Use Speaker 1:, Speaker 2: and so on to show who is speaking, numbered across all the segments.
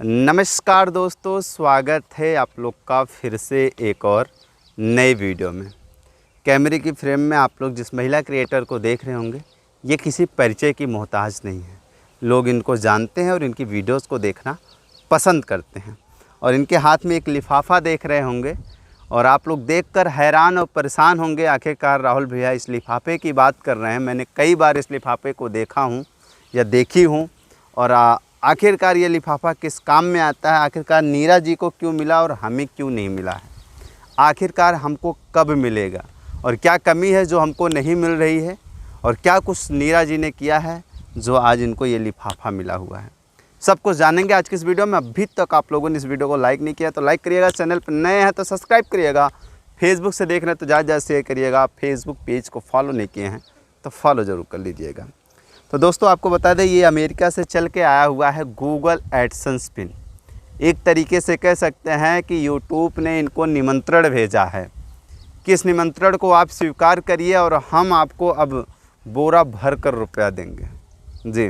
Speaker 1: नमस्कार दोस्तों, स्वागत है आप लोग का फिर से एक और नई वीडियो में। कैमरे की फ्रेम में आप लोग जिस महिला क्रिएटर को देख रहे होंगे, ये किसी परिचय की मोहताज नहीं है। लोग इनको जानते हैं और इनकी वीडियोस को देखना पसंद करते हैं। और इनके हाथ में एक लिफाफा देख रहे होंगे और आप लोग देखकर हैरान और परेशान होंगे, आखिरकार राहुल भैया इस लिफाफे की बात कर रहे हैं। मैंने कई बार इस लिफाफे को देखा हूँ या देखी हूँ और आखिरकार ये लिफाफा किस काम में आता है, आखिरकार नीरा जी को क्यों मिला और हमें क्यों नहीं मिला है, आखिरकार हमको कब मिलेगा और क्या कमी है जो हमको नहीं मिल रही है और क्या कुछ नीरा जी ने किया है जो आज इनको ये लिफाफा मिला हुआ है। सब कुछ जानेंगे आज की इस वीडियो में। अभी तक आप लोगों ने इस वीडियो को लाइक नहीं किया तो लाइक करिएगा, चैनल पर नए हैं तो सब्सक्राइब करिएगा, फेसबुक से देख रहे हैं तो ज़्यादा शेयर करिएगा, फेसबुक पेज को फॉलो नहीं किए हैं तो फॉलो ज़रूर कर लीजिएगा। तो दोस्तों आपको बता दें, ये अमेरिका से चल के आया हुआ है गूगल एडसेंस पिन। एक तरीके से कह सकते हैं कि यूट्यूब ने इनको निमंत्रण भेजा है कि इस निमंत्रण को आप स्वीकार करिए और हम आपको अब बोरा भर कर रुपया देंगे। जी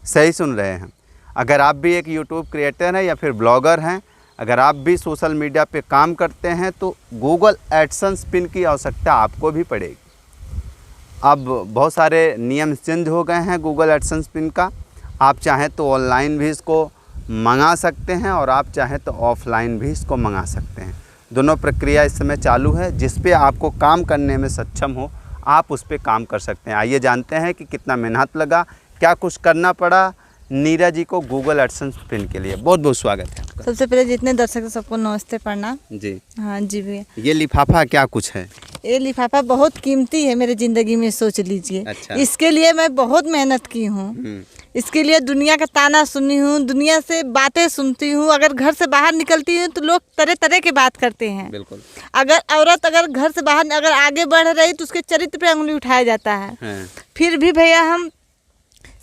Speaker 1: सही सुन रहे हैं। अगर आप भी एक यूट्यूब क्रिएटर हैं या फिर ब्लॉगर हैं, अगर आप भी सोशल मीडिया पे काम करते हैं तो गूगल एडसेंस पिन की आवश्यकता आपको भी पड़ेगी। अब बहुत सारे नियम चेंज हो गए हैं गूगल एडसेंस पिन का। आप चाहें तो ऑनलाइन भी इसको मंगा सकते हैं और आप चाहें तो ऑफ़लाइन भी इसको मंगा सकते हैं। दोनों प्रक्रिया इस समय चालू है। जिस पे आपको काम करने में सक्षम हो आप उस पे काम कर सकते हैं। आइए जानते हैं कि कितना मेहनत लगा, क्या कुछ करना पड़ा नीरा जी को गूगल एडसेंस पिन के लिए। बहुत बहुत स्वागत है आपका।
Speaker 2: सबसे पहले जितने दर्शक हैं सबको नमस्ते, प्रणाम
Speaker 1: जी।
Speaker 2: हाँ जी भैया।
Speaker 1: ये लिफाफा क्या कुछ है?
Speaker 2: ये लिफाफा बहुत कीमती है मेरे ज़िंदगी में, सोच लीजिए।
Speaker 1: अच्छा।
Speaker 2: इसके लिए मैं बहुत मेहनत की हूँ। इसके लिए दुनिया का ताना सुनी हूँ, दुनिया से बातें सुनती हूँ। अगर घर से बाहर निकलती हूँ तो लोग तरह तरह की बात करते हैं।
Speaker 1: बिल्कुल।
Speaker 2: अगर औरत अगर घर से बाहर अगर आगे बढ़ रही तो उसके चरित्र पे उंगली उठाया जाता है। फिर भी भैया हम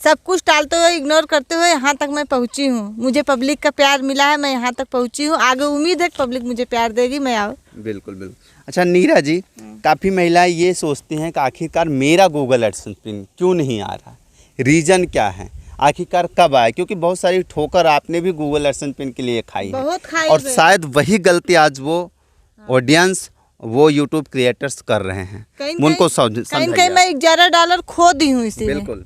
Speaker 2: सब कुछ टालते हुए, इग्नोर करते हुए यहाँ तक मैं पहुँची हूँ। मुझे पब्लिक का प्यार मिला है, मैं यहाँ तक पहुँची हूँ। आगे उम्मीद है कि पब्लिक मुझे प्यार देगी, मैं आऊँ।
Speaker 1: बिल्कुल बिल्कुल। अच्छा नीरा जी, काफ़ी महिलाएं ये सोचती हैं कि आखिरकार मेरा गूगल एडसेंस पिन क्यों नहीं आ रहा, रीज़न क्या है, आखिरकार कब आए? क्योंकि बहुत सारी ठोकर आपने भी गूगल एडसेंस पिन के लिए खाई है,
Speaker 2: बहुत खाई
Speaker 1: और शायद वही गलती आज वो ऑडियंस वो यूट्यूब क्रिएटर्स कर रहे हैं। उनको
Speaker 2: कहीं मैं $11 खो दी हूँ इसी
Speaker 1: बिल्कुल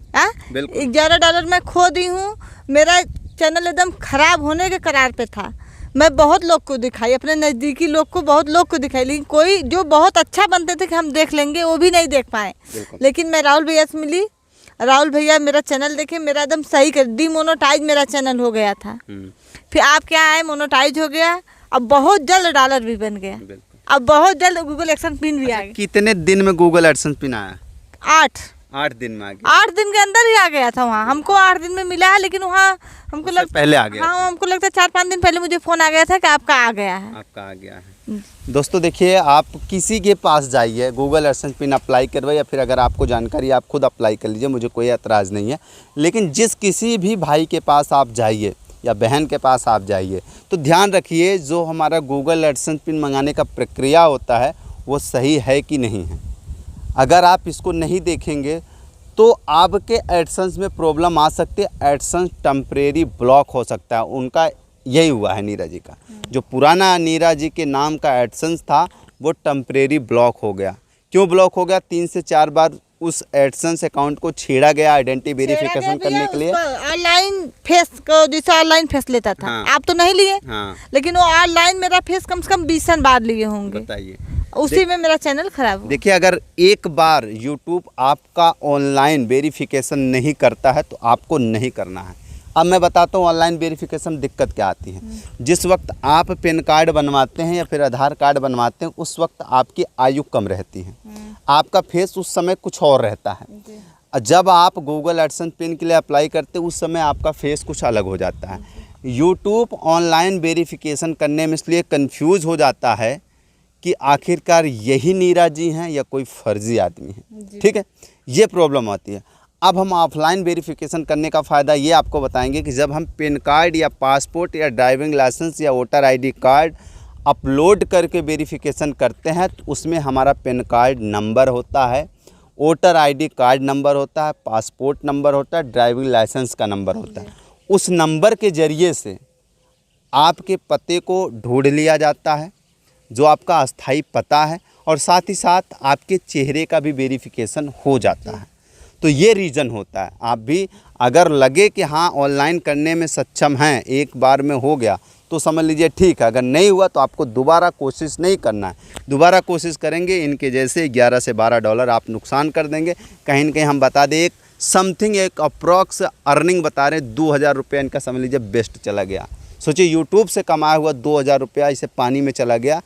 Speaker 1: बिल्कुल।
Speaker 2: $11 मैं खो दी हूँ। मेरा चैनल एकदम खराब होने के करार पे था। मैं बहुत लोग को दिखाई, अपने नज़दीकी लोग को, बहुत लोग को दिखाई, लेकिन कोई जो बहुत अच्छा बनते थे कि हम देख लेंगे वो भी नहीं देख पाए। लेकिन मैं राहुल भैया से मिली, राहुल भैया मेरा चैनल देखे, मेरा एकदम सही कर डीमोनेटाइज मेरा चैनल हो गया था। फिर आप क्या आए, मोनेटाइज हो गया। अब बहुत जल्द डॉलर भी बन गया। अब बहुत जल्द गूगल एडसेंस पिन भी आ गया।
Speaker 1: कितने दिन में गूगल एडसेंस पिन आया? 8 दिन में आ गया।
Speaker 2: 8 दिन के अंदर ही आ गया था। वहाँ हमको 8 दिन में मिला है, लेकिन वहाँ हमको
Speaker 1: पहले आ गया।
Speaker 2: हाँ, हमको लगता है 4-5 दिन पहले मुझे फ़ोन आ गया था कि आपका आ गया है।
Speaker 1: आपका आ गया है। दोस्तों देखिए, आप किसी के पास जाइए, गूगल एडसेंस पिन अप्लाई करवाइए या फिर अगर आपको जानकारी आप खुद अप्लाई कर लीजिए, मुझे कोई एतराज़ नहीं है। लेकिन जिस किसी भी भाई के पास आप जाइए या बहन के पास आप जाइए तो ध्यान रखिए जो हमारा गूगल एडसेंस पिन मंगाने का प्रक्रिया होता है वो सही है कि नहीं है। अगर आप इसको नहीं देखेंगे तो आपके एडसेंस में प्रॉब्लम आ सकती है, एडसेंस टेम्परेरी ब्लॉक हो सकता है। उनका यही हुआ है नीरा जी का। जो पुराना नीरा जी के नाम का एडसेंस था वो टेम्परेरी ब्लॉक हो गया। क्यों ब्लॉक हो गया? 3 से 4 बार उस एडसेंस अकाउंट को छेड़ा गया आइडेंटिटी वेरिफिकेशन करने के लिए।
Speaker 2: ऑनलाइन फेस को जैसे ऑनलाइन फेस लेता था। हाँ। आप तो नहीं लिए। हाँ। लेकिन वो ऑनलाइन मेरा फेस कम से कम 20 बार लिए होंगे। बताइए, उसी में मेरा चैनल खराब हो।
Speaker 1: देखिए, अगर एक बार यूट्यूब आपका ऑनलाइन वेरिफिकेशन नहीं करता है तो आपको नहीं करना है। अब मैं बताता हूँ ऑनलाइन वेरिफिकेशन दिक्कत क्या आती है। जिस वक्त आप पैन कार्ड बनवाते हैं या फिर आधार कार्ड बनवाते हैं उस वक्त आपकी आयु कम रहती है, आपका फेस उस समय कुछ और रहता है। जब आप गूगल एडसेंस पिन के लिए अप्लाई करते हैं उस समय आपका फेस कुछ अलग हो जाता है। यूट्यूब ऑनलाइन वेरिफिकेशन करने में इसलिए कंफ्यूज हो जाता है कि आखिरकार यही नीरा जी हैं या कोई फर्जी आदमी है। ठीक है, ये प्रॉब्लम आती है। अब हम ऑफलाइन वेरिफिकेशन करने का फ़ायदा ये आपको बताएंगे कि जब हम पैन कार्ड या पासपोर्ट या ड्राइविंग लाइसेंस या वोटर आईडी कार्ड अपलोड करके वेरिफिकेशन करते हैं तो उसमें हमारा पैन कार्ड नंबर होता है, वोटर आईडी कार्ड नंबर होता है, पासपोर्ट नंबर होता है, ड्राइविंग लाइसेंस का नंबर होता है। उस नंबर के ज़रिए से आपके पते को ढूंढ लिया जाता है, जो आपका अस्थाई पता है, और साथ ही साथ आपके चेहरे का भी वेरिफिकेशन हो जाता है। तो ये रीज़न होता है। आप भी अगर लगे कि हाँ ऑनलाइन करने में सक्षम हैं, एक बार में हो गया तो समझ लीजिए ठीक है। अगर नहीं हुआ तो आपको दोबारा कोशिश नहीं करना है। दोबारा कोशिश करेंगे इनके जैसे 11 से 12 डॉलर आप नुकसान कर देंगे। कहीं न कहीं हम बता दें, एक समथिंग एक अप्रॉक्स अर्निंग बता रहे हैं 2000 रुपया इनका समझ लीजिए बेस्ट चला गया। सोचिए यूट्यूब से कमाया हुआ 2000 रुपया इसे पानी में चला गया,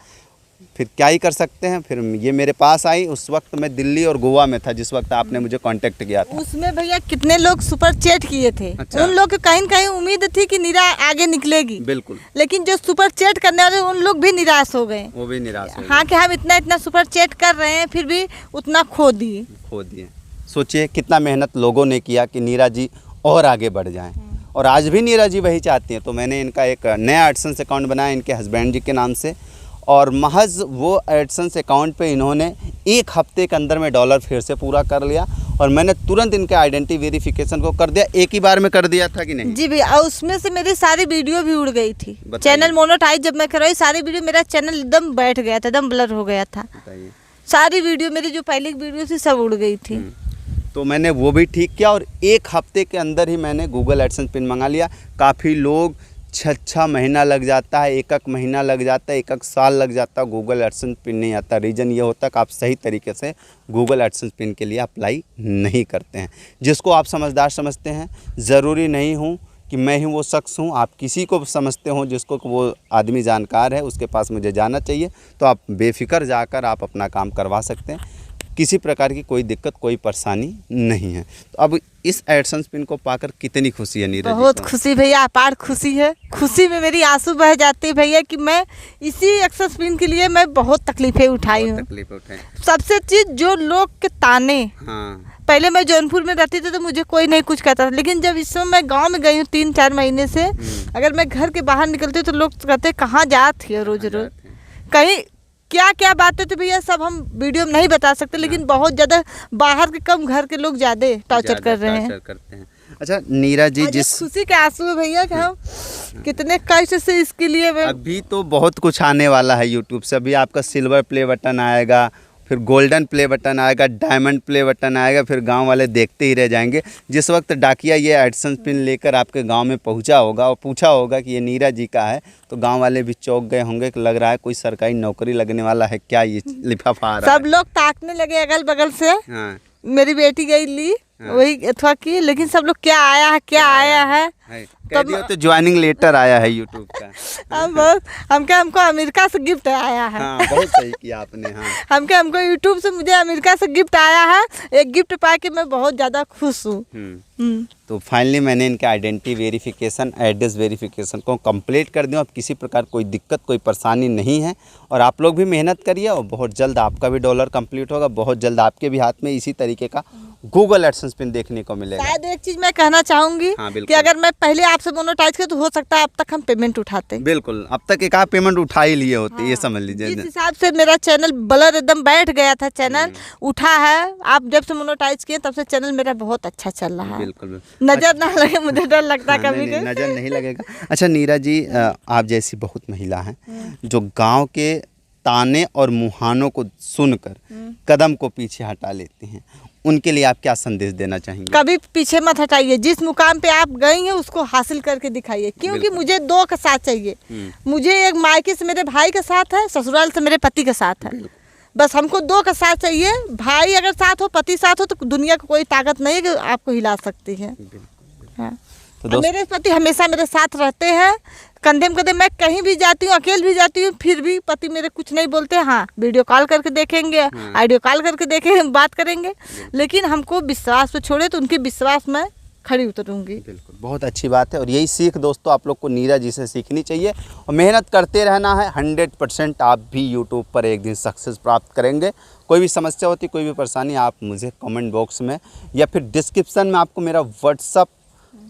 Speaker 1: फिर क्या ही कर सकते हैं। फिर ये मेरे पास आई, उस वक्त मैं दिल्ली और गोवा में था जिस वक्त आपने मुझे कांटेक्ट किया था।
Speaker 2: उसमें भैया कितने लोग सुपर चैट किए थे।
Speaker 1: अच्छा।
Speaker 2: उन लोग को कहीं न कहीं उम्मीद थी कि नीरा आगे निकलेगी,
Speaker 1: बिल्कुल,
Speaker 2: लेकिन जो सुपर चैट करने वाले उन लोग भी निराश हो गए।
Speaker 1: वो भी निराश हो गए।
Speaker 2: हाँ कि हम इतना सुपर चैट कर रहे हैं फिर भी उतना खो दिए।
Speaker 1: सोचिए कितना मेहनत लोगों ने किया कि नीरा जी और आगे बढ़ जाएं, और आज भी नीरा जी वही चाहती हैं। तो मैंने इनका एक नया एडसेंस अकाउंट बनाया इनके हस्बैंड जी के नाम से, और महज वो एडसेंस अकाउंट पे इन्होंने 1 हफ्ते के अंदर में डॉलर फिर से पूरा कर लिया, और मैंने तुरंत इनके आइडेंटिटी वेरिफिकेशन को कर दिया। एक ही बार में कर दिया था कि नहीं?
Speaker 2: जी भैया, और उसमें से मेरी सारी वीडियो भी उड़ गई थी।
Speaker 1: बताइए।
Speaker 2: चैनल मोनेटाइज जब मैं करवाई, सारी वीडियो, मेरा चैनल एकदम बैठ गया था, एकदम ब्लर हो गया था।
Speaker 1: बताइए।
Speaker 2: सारी वीडियो मेरी जो पहली वीडियो थी सब उड़ गई थी।
Speaker 1: तो मैंने वो भी ठीक किया, और 1 हफ्ते के अंदर ही मैंने गूगल एडसेंस पिन मंगा लिया। काफ़ी लोग 6 महीना लग जाता है, 1 महीना लग जाता है, 1 साल लग जाता है, गूगल एडसेंस पिन नहीं आता। रीज़न ये होता है कि आप सही तरीके से गूगल एडसेंस पिन के लिए अप्लाई नहीं करते हैं। जिसको आप समझदार समझते हैं, ज़रूरी नहीं हूँ कि मैं ही वो शख्स हूँ। आप किसी को समझते हो जिसको वो आदमी जानकार है, उसके पास मुझे जाना चाहिए, तो आप बेफिक्र जाकर आप अपना काम करवा सकते हैं। किसी प्रकार की कोई दिक्कत, कोई परेशानी नहीं है। तो अब इस एडसेंस पिन को पाकर कितनी खुशी है नीरज जी को?
Speaker 2: बहुत खुशी भैया, अपार खुशी है। खुशी में मेरी आंसू बह जाते हैं भैया कि मैं इसी एक्सेस पिन के लिए मैं बहुत तकलीफें उठाई हूँ। सबसे चीज़ जो लोग के ताने।
Speaker 1: हाँ।
Speaker 2: पहले मैं जौनपुर में रहती थी तो मुझे कोई नहीं कुछ कहता था, लेकिन जब इस समय मैं गांव में गई हूँ 3-4 महीने से, अगर मैं घर के बाहर निकलती तो लोग कहते कहाँ जाती है रोज रोज, कहीं क्या क्या बातें तो भैया सब हम वीडियो में नहीं बता सकते, लेकिन बहुत ज़्यादा बाहर के कम, घर के लोग ज़्यादा टॉर्चर कर रहे हैं।
Speaker 1: अच्छा नीरा जी, जिस
Speaker 2: खुशी के आंसू है भैया कि हम कितने कष्ट से इसके लिए
Speaker 1: अभी तो बहुत कुछ आने वाला है यूट्यूब से। अभी आपका सिल्वर प्ले बटन आएगा, फिर गोल्डन प्ले बटन आएगा, डायमंड प्ले बटन आएगा, फिर गांव वाले देखते ही रह जाएंगे। जिस वक्त डाकिया ये एडसेंस पिन लेकर आपके गांव में पहुंचा होगा और पूछा होगा कि ये नीरा जी का है, तो गांव वाले भी चौंक गए होंगे कि लग रहा है कोई सरकारी नौकरी लगने वाला है क्या, ये लिफाफा आ रहा है।
Speaker 2: सब लोग ताकने लगे अगल बगल से। हाँ। मेरी बेटी गई ली। हाँ। वही अथवा की, लेकिन सब लोग क्या आया है, क्या आया है,
Speaker 1: कह दियो तो ज्वाइनिंग लेटर आया है यूट्यूब का।
Speaker 2: हमको अमेरिका से गिफ्ट आया है।
Speaker 1: हाँ, बहुत सही किया आपने। हाँ।
Speaker 2: हमको यूट्यूब से मुझे अमेरिका से गिफ्ट आया है। एक गिफ्ट पाके मैं बहुत ज़्यादा खुश हूँ।
Speaker 1: तो फाइनली मैंने इनके आइडेंटिटी वेरिफिकेशन, एड्रेस वेरिफिकेशन को कंप्लीट कर दिया। अब किसी प्रकार कोई दिक्कत, कोई परेशानी नहीं है, और आप लोग भी मेहनत करिए, और बहुत जल्द आपका भी डॉलर कंप्लीट होगा। बहुत जल्द आपके भी हाथ में इसी तरीके का गूगल एडसेंस पिन देखने को मिलेगा।
Speaker 2: शायद एक चीज़ मैं कहना चाहूँगी। हाँ, कि अगर मैं पहले आपसे मोनेटाइज किया तो हो सकता है अब तक हम पेमेंट उठाते।
Speaker 1: बिल्कुल, अब तक एक आप पेमेंट उठा ही लिए होते। हाँ, ये समझ लीजिए।
Speaker 2: जिस हिसाब से मेरा चैनल ब्लर एकदम बैठ गया था, चैनल उठा है। आप जब से मोनेटाइज किए तब से चैनल मेरा बहुत अच्छा चल रहा है।
Speaker 1: बिल्कुल,
Speaker 2: नजर ना लगे, मुझे डर लगता है कभी
Speaker 1: नहीं, नजर नहीं लगेगा। अच्छा नीरा जी, आप जैसी बहुत महिला हैं जो गांव के ताने और मुहानों को सुनकर कदम को पीछे हटा लेती हैं, उनके लिए आप क्या संदेश देना चाहेंगे?
Speaker 2: कभी पीछे मत हटाइए। जिस मुकाम पे आप गई हैं उसको हासिल करके दिखाइए, क्योंकि मुझे 2 का साथ चाहिए। मुझे एक मायके से मेरे भाई का साथ है, ससुराल से मेरे पति का साथ है। बस हमको 2 का साथ चाहिए। भाई अगर साथ हो, पति साथ हो, तो दुनिया को कोई ताकत नहीं है कि आपको हिला सकती है। हाँ। तो मेरे पति हमेशा मेरे साथ रहते हैं, कंधे में कंधे। मैं कहीं भी जाती हूँ, अकेले भी जाती हूँ, फिर भी पति मेरे कुछ नहीं बोलते। हाँ, वीडियो कॉल करके देखेंगे, ऑडियो कॉल करके देखेंगे, बात करेंगे, लेकिन हमको विश्वास पे छोड़े तो उनके विश्वास में खड़ी उतरूंगी।
Speaker 1: बिल्कुल, बहुत अच्छी बात है, और यही सीख दोस्तों आप लोग को नीरा जी से सीखनी चाहिए, और मेहनत करते रहना है। 100% आप भी यूट्यूब पर एक दिन सक्सेस प्राप्त करेंगे। कोई भी समस्या होती, कोई भी परेशानी, आप मुझे कमेंट बॉक्स में या फिर डिस्क्रिप्शन में आपको मेरा व्हाट्सअप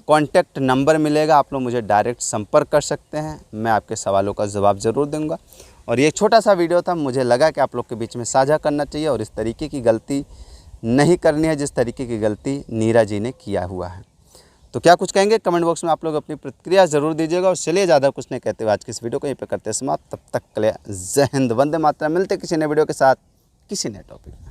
Speaker 1: कॉन्टैक्ट नंबर मिलेगा। आप लोग मुझे डायरेक्ट संपर्क कर सकते हैं, मैं आपके सवालों का जवाब ज़रूर दूंगा। और ये छोटा सा वीडियो था, मुझे लगा कि आप लोग के बीच में साझा करना चाहिए, और इस तरीके की गलती नहीं करनी है जिस तरीके की गलती नीरा जी ने किया हुआ है। तो क्या कुछ कहेंगे कमेंट बॉक्स में आप लोग अपनी प्रतिक्रिया ज़रूर दीजिएगा। और चलिए ज़्यादा कुछ नहीं कहते हुए आज की इस वीडियो को यहीं पे करते हैं समाप्त। तब तक के लिए जय हिंद, वंदे मातरम। मिलते किसी नए वीडियो के साथ किसी नए टॉपिक में।